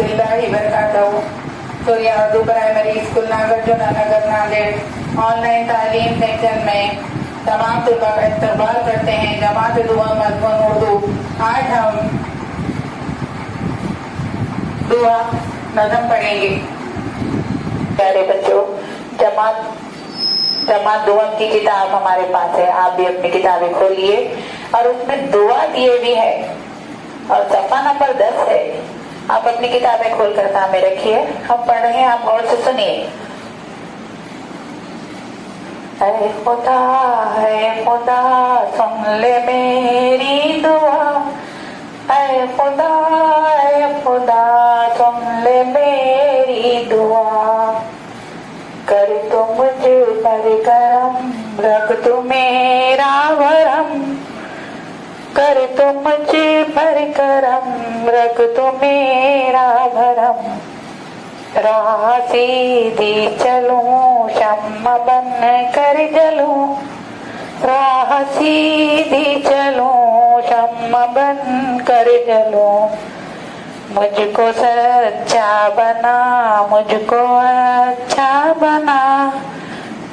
रहमतुल्लाहि वबरकातुहू। Surya Urdu primary school Nagarjuna नगर Nanded online तालीम section में तमाम तलबा का इस्तकबाल करते हैं। जमात दुआ मज़मून उर्दू। आज हम दुआ नज़म पढ़ेंगे। प्यारे बच्चों, जमात दुआ की किताब हमारे पास है। आप भी अपनी किताबें खोलिए और उसमें दुआ दिए भी है और सफा नंबर 10 है। आप अपनी किताबें खोलकर सामने रखिए। हम पढ़ रहे हैं, आप गौर से सुनिए। ऐ खुदा सुन ले मेरी दुआ। ऐ खुदा सुन ले मेरी दुआ। कर तू मुझ पर करम, रख तू मेरा भरम। कर तू मुझ पर करम, रख तू मेरा भरम। राह सीधी चलूं, शम्मा बन कर जलूं। राह सीधी चलूं, शम्मा बन कर जलूं। मुझको सच्चा बना, मुझको अच्छा बना।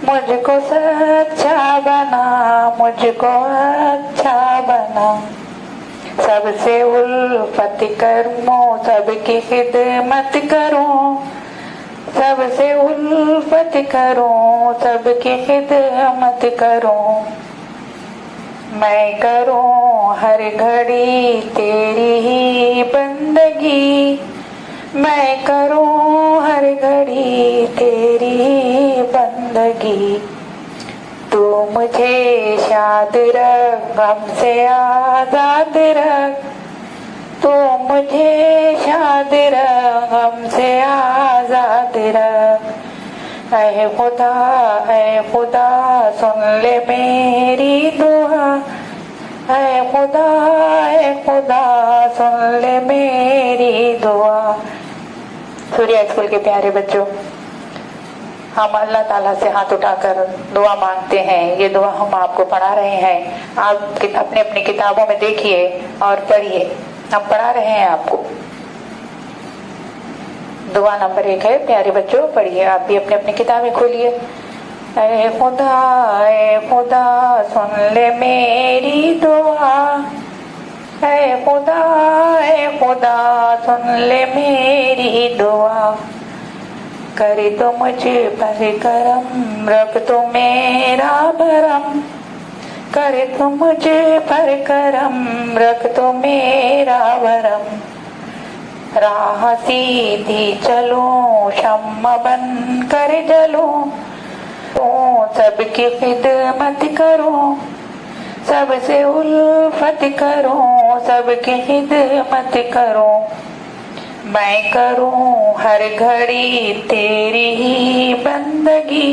मुझको सच्चा बना, मुझको अच्छा बना। सबसे उल्फत करूं, सबकी खिदमत करूं। सबसे उल्फत करूं, सबकी खिदमत करूं। मैं करूं हर घड़ी तेरी ही बंदगी। मैं करूं हर घड़ी तेरी ही बंदगी। तू मुझे शाद रख, गम से आजाद रख। तू मुझे शाद रख, गम से आजाद रख। ऐ खुदा सुन ले मेरी दुआ। ऐ खुदा सुन ले मेरी दुआ। सूर्या स्कूल के प्यारे बच्चों, हम अल्लाह ताला से हाथ उठाकर दुआ मांगते हैं। ये दुआ हम आपको पढ़ा रहे हैं। आप अपने अपनी किताबों में देखिए और पढ़िए। हम पढ़ा रहे हैं आपको। दुआ नंबर 1 है। प्यारे बच्चों, पढ़िए। आप भी अपनी अपनी किताबें खोलिए। ऐ खुदा सुन ले मेरी दुआ। ऐ खुदा सुन ले मेरी दुआ। कर तो मुझ पर करम, रख तो मेरा भरम। कर तो मुझ पर करम, रख तो मेरा भरम। राह सीधी चलूं, शम्मा बन कर जलूं। सबकी खिदमत करूं, सबसे उल्फत करूं, सबकी खिदमत करूं। मैं करूं हर घड़ी तेरी ही बंदगी।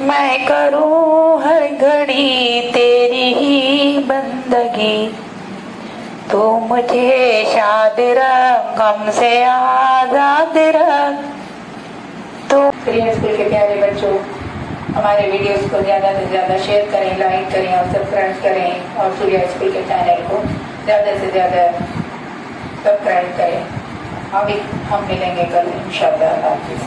मैं करूं हर घड़ी तेरी ही बंदगी। तू मुझे शाद रख, गम से आजाद रख। तो सूर्या स्कूल के प्यारे बच्चों, हमारे वीडियोस को ज़्यादा से ज़्यादा शेयर करें, लाइक करें और सब्सक्राइब करें। और सूर्या स्कूल के चैनल को ज़्यादा से ज़्यादा सब्सक्राइब करें। हम मिलेंगे कल इंशाअल्लाह। हाफिज़।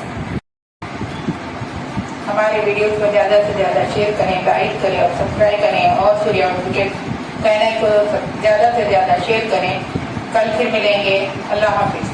हमारे वीडियोस को ज़्यादा से ज़्यादा शेयर करें, लाइक करें और सब्सक्राइब करें। और सूर्या स्कूल के चैनल को ज़्यादा से ज़्यादा शेयर करें। कल फिर मिलेंगे। अल्लाह हाफिज़।